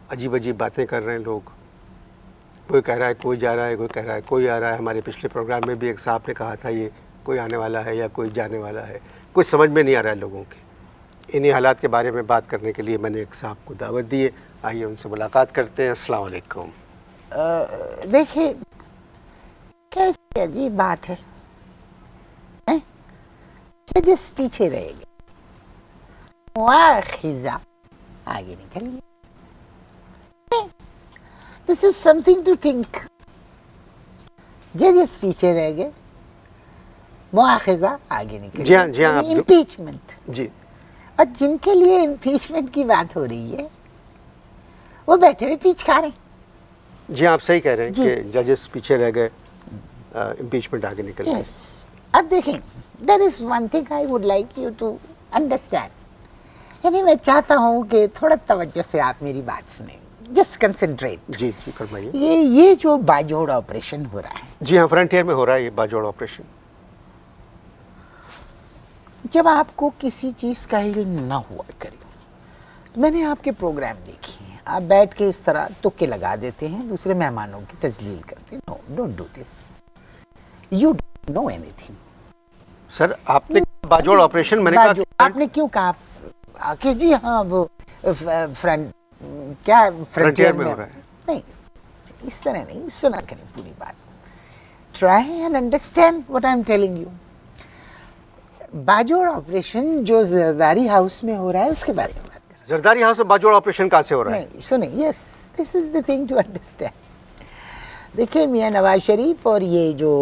عجیب عجیب باتیں کر رہے ہیں لوگ. کوئی کہہ رہا ہے کوئی جا رہا ہے, کوئی کہہ رہا ہے کوئی آ رہا ہے. ہمارے پچھلے پروگرام میں بھی ایک صاحب نے کہا تھا یہ کوئی آنے والا ہے یا کوئی جانے والا ہے. کچھ سمجھ میں نہیں آ رہا ہے لوگوں کے. انہی حالات کے بارے میں بات کرنے کے لیے میں نے ایک صاحب کو دعوت دی ہے. آئیے ان سے ملاقات کرتے ہیں. السلام علیکم. دیکھیے کیسی عجیب بات ہے, جس پیچھے رہے گا مواخذہ آگے نکل گیا. دس از سم تھنگ ٹو تھنک. جس پیچھے رہ گئے مواخذہ آگے نکل جی ہاں, جی ہاں, امپیچمنٹ. جی اور جن کے لیے امپیچمنٹ کی بات ہو رہی ہے وہ بیٹھے ہوئے پیچھ کھا رہے ہیں. جی آپ صحیح کہہ رہے ہیں جی. کہ ججز پیچھے رہ گئے, امپیچمنٹ آگے نکل گئی. یس. اب دیکھیں, there is one thing I would like you to understand. یعنی میں چاہتا ہوں کہ تھوڑا توجہ سے آپ میری بات سنیں. Just concentrate. جی جی فرمائیے. یہ جو باجوڑ آپریشن ہو رہا ہے, جی ہاں, فرنٹیئر میں ہو رہا ہے یہ باجوڑ آپریشن. جب آپ کو کسی چیز کا علم نہ ہوا کرے, میں نے آپ کے پروگرام دیکھے ہیں, آپ بیٹھ کے اس طرح تکے لگا دیتے ہیں, دوسرے مہمانوں کی تذلیل کرتے ہیں. No, don't do this. You don't know anything. Sir آپ نے باجوڑ آپریشن, میں نے کہا آپ نے کیوں کہا کہ جی ہاں وہ کیا فرنٹیئر میں ہو رہا ہے. نہیں, اس طرح نہیں, سنا کریں پوری بات. Try and understand what I am telling you. Bajaur operation جو زرداری ہاؤس میں ہو رہا ہے اس کے بارے میں بات کریں. زرداری ہاؤس میں باجوڑ آپریشن کہاں سے ہو رہا ہے؟ نہیں سنیں, یس, دس از دا تھنگ ٹو انڈرسٹینڈ. دیکھیں میاں نواز شریف اور یہ جو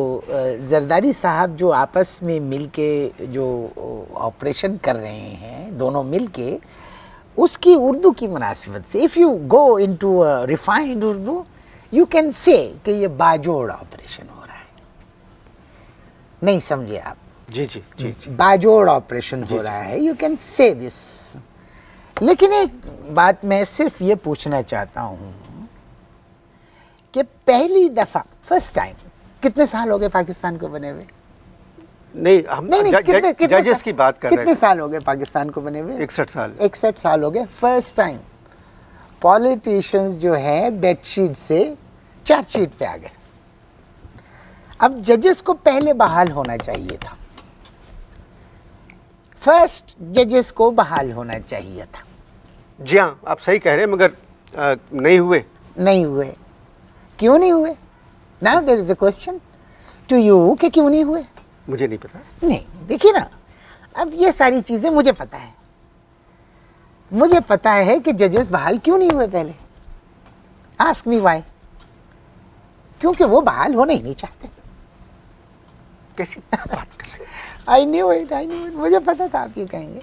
زرداری صاحب جو آپس میں مل کے جو آپریشن کر رہے ہیں دونوں مل کے, اس کی اردو کی مناسبت سے if you go into refined Urdu you can say کہ یہ باجوڑ آپریشن ہو رہا ہے. نہیں سمجھے آپ؟ جی جی جی جی. باجوڑ آپریشن ہو رہا ہے, یو کین سے دس. لیکن ایک بات میں صرف یہ پوچھنا چاہتا ہوں کہ پہلی دفعہ فرسٹ ٹائم کتنے سال ہو گئے پاکستان کو بنے ہوئے؟ نہیں, ہم ججز کی بات کر رہے ہیں. کتنے سال ہو گئے پاکستان کو بنے ہوئے؟ 61 سال. 61 سال ہو گئے. فرسٹ ٹائم پولیٹیشنز جو ہیں بیڈ شیٹ سے چارج شیٹ پہ آ گئے. اب ججز کو پہلے بحال ہونا چاہیے تھا. فرسٹ ججز کو بحال ہونا چاہیے تھا. جی ہاں آپ صحیح کہہ رہے ہیں, مگر نہیں ہوئے. نہیں ہوئے. کیوں نہیں ہوئے؟ Now there is a question to you کہ کیوں نہیں ہوئے؟ مجھے نہیں پتا. نہیں, دیکھیے نا, اب یہ ساری چیزیں مجھے پتا ہے. مجھے پتا ہے کہ ججز بحال کیوں نہیں ہوئے پہلے. Ask me why. کیونکہ وہ بحال ہونا ہی نہیں چاہتے. کیسی بات کر رہے ہیں؟ I knew it. مجھے پتا تھا آپ یہ کہیں گے.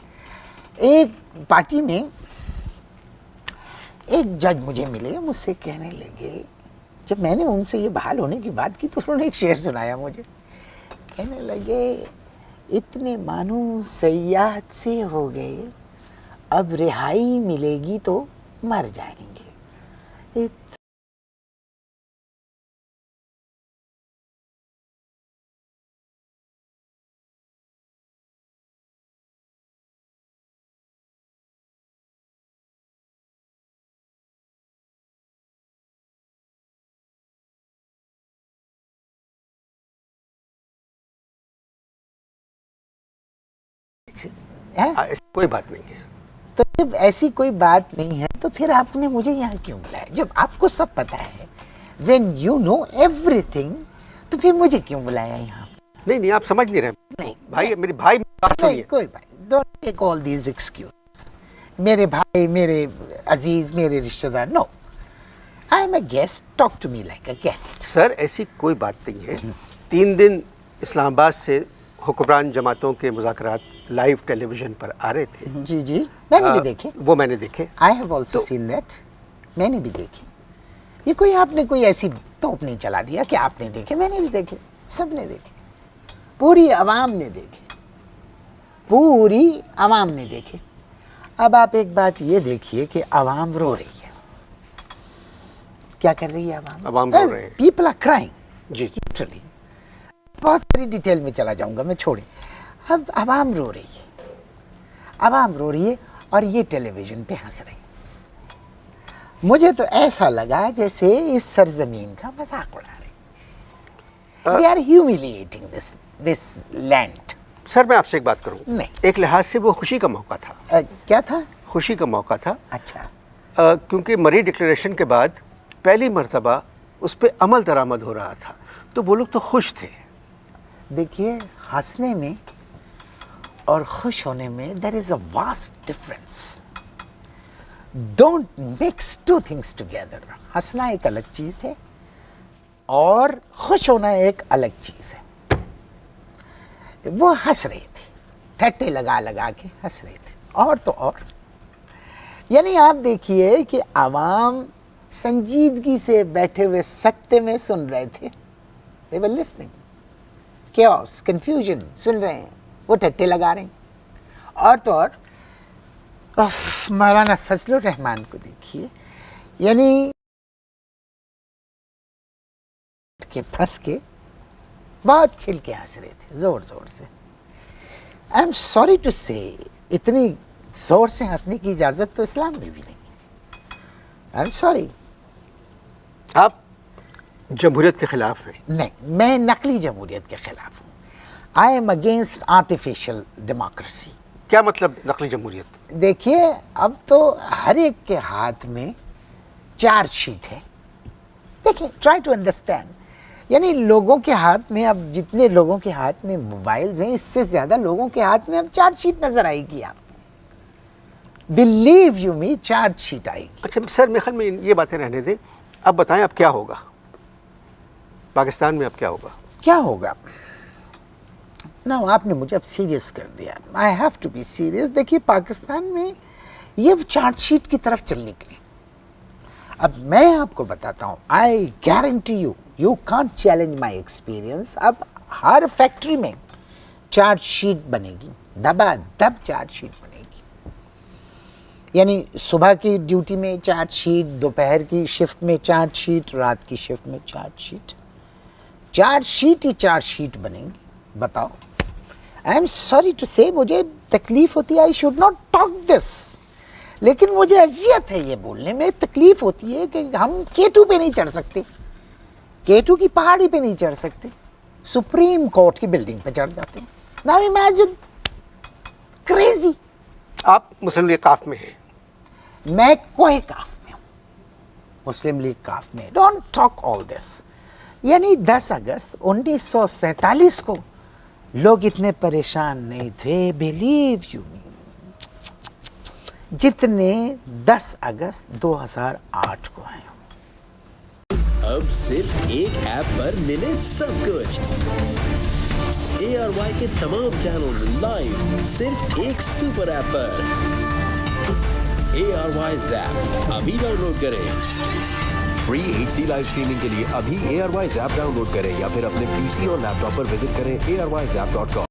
ایک پارٹی میں ایک جج مجھے ملے, مجھ سے کہنے لگے, جب میں نے ان سے یہ بحال ہونے کی بات کی تو انہوں نے ایک شعر سنایا مجھے. کہنے لگے, اتنے مانو سیاحت سے ہو گئے, اب رہائی ملے گی تو مر جائیں گے. کوئی بات نہیں ہے. تو جب ایسی کوئی بات نہیں ہے تو پھر آپ نے مجھے یہاں کیوں بلایا؟ جب آپ کو سب پتا ہے, when you know everything, تو پھر مجھے کیوں بلایا یہاں؟ نہیں نہیں, آپ سمجھ نہیں رہے. نہیں بھائی, میری بھائی بات سنیے. نہیں, کوئی بات. Don't take all these excuses. میرے بھائی, میرے عزیز, میرے رشتہ دار. No. I am a guest. Talk to me like a guest. سر ایسی کوئی بات نہیں ہے. 3 دن اسلام آباد سے حکمران جماعتوں کے مذاکرات لائیو ٹیلی ویژن پر آ رہے تھے. جی جی, میں نے بھی دیکھے. وہ میں نے دیکھے. I have also seen that. میں نے بھی دیکھے. یہ کوئی آپ نے کوئی ایسی توپ نہیں چلا دیا کہ آپ نے دیکھے. میں نے بھی دیکھے, سب نے دیکھے, پوری عوام نے دیکھے, پوری عوام نے دیکھے. اب آپ ایک بات یہ دیکھیے کہ عوام رو رہی ہے. کیا کر رہی ہے عوام؟ عوام رو رہے ہیں. People are crying. جی لٹرلی. بہت ساری ڈیٹیل میں چلا جاؤں گا میں, چھوڑیں. اب عوام رو رہی ہے, عوام رو رہی ہے اور یہ ٹیلی ویژن پہ ہنس رہی ہے. مجھے تو ایسا لگا جیسے اس سرزمین کا مذاق اڑا رہے. They are humiliating this land. سر میں آپ سے ایک بات کروں. نہیں. ایک لحاظ سے وہ خوشی کا موقع تھا. کیا تھا؟ خوشی کا موقع تھا. اچھا. کیونکہ مری ڈکلیریشن کے بعد پہلی مرتبہ اس پہ عمل درآمد ہو رہا تھا تو وہ لوگ تو خوش تھے. دیکھیے ہنسنے میں اور خوش ہونے میں there is a vast difference. Don't mix two things together. ہنسنا ایک الگ چیز ہے اور خوش ہونا ایک الگ چیز ہے. وہ ہنس رہے تھے, ٹھٹے لگا لگا کے ہنس رہے تھے. اور تو اور یعنی آپ دیکھیے کہ عوام سنجیدگی سے بیٹھے ہوئے سکتے میں سن رہے تھے. They were listening. Chaos, confusion سن رہے ہیں, وہ ٹھٹے لگا رہے ہیں. اور تو اور مولانا فضل الرحمان کو دیکھیے, یعنی کہ پھنس کے بہت کھل کے ہنس رہے تھے زور زور سے. آئی ایم سوری ٹو سے اتنی زور سے ہنسنے کی اجازت تو اسلام میں بھی نہیں ہے. I am sorry. آپ جمہوریت کے خلاف ہیں؟ نہیں, میں نقلی جمہوریت کے خلاف ہوں. I am against artificial democracy. کیا مطلب نقلی جمہوریت؟ دیکھیے اب تو ہر ایک کے ہاتھ میں چارج شیٹ ہے. دیکھیں ٹرائی ٹو انڈرسٹینڈ, یعنی لوگوں کے ہاتھ میں اب جتنے لوگوں کے ہاتھ میں موبائلز ہیں اس سے زیادہ لوگوں کے ہاتھ میں اب چارج شیٹ نظر آئے گی. آپ believe you me charge sheet آئے گی. اچھا سر میرے خیال میں یہ باتیں رہنے دیں, اب بتائیں اب کیا ہوگا پاکستان میں؟ اب کیا ہوگا؟ کیا ہوگا؟ نا آپ نے مجھے اب سیریس کر دیا. I have to be serious. دیکھیے پاکستان میں یہ چارج شیٹ کی طرف چل نکلے. اب میں آپ کو بتاتا ہوں, I guarantee you can't challenge my experience. اب ہر فیکٹری میں چارج شیٹ بنے گی, دبا دب چارج شیٹ بنے گی. یعنی صبح کی ڈیوٹی میں چارج شیٹ, دوپہر کی شفٹ میں چارج شیٹ, رات کی شفٹ میں چارج شیٹ. چارج شیٹ ہی چارج شیٹ بنے گی. بتاؤ. آئی ایم سوری ٹو سے مجھے تکلیف ہوتی ہے, آئی شوڈ ناٹ ٹاک دس, لیکن مجھے اذیت ہے یہ بولنے میں, تکلیف ہوتی ہے کہ ہم K2 پہ نہیں چڑھ سکتے, K2 کی پہاڑی پہ نہیں چڑھ سکتے, سپریم کورٹ کی بلڈنگ پہ چڑھ جاتے ہیں. Now imagine, crazy. آپ مسلم لیگ کاف میں ہیں؟ میں کوہ کاف میں ہوں, مسلم لیگ کاف میں. ڈونٹ ٹاک آل دس. یعنی 10 اگست 1947 کو لوگ اتنے پریشان نہیں تھے, بلیو یو می, جتنے 10 اگست 2008 کو ہیں. اب صرف ایک ایپ پر ملے سب کچھ. ARY کے تمام چینلز لائیو صرف ایک سپر ایپ پر. ARY زیپ ابھی ڈاؤن لوڈ کریں. فری HD لائیو اسٹریمنگ کے لیے ابھی ARY زیپ ڈاؤن لوڈ کریں یا پھر اپنے PC اور لیپ ٹاپ پر وزٹ کریں ARYZap.com.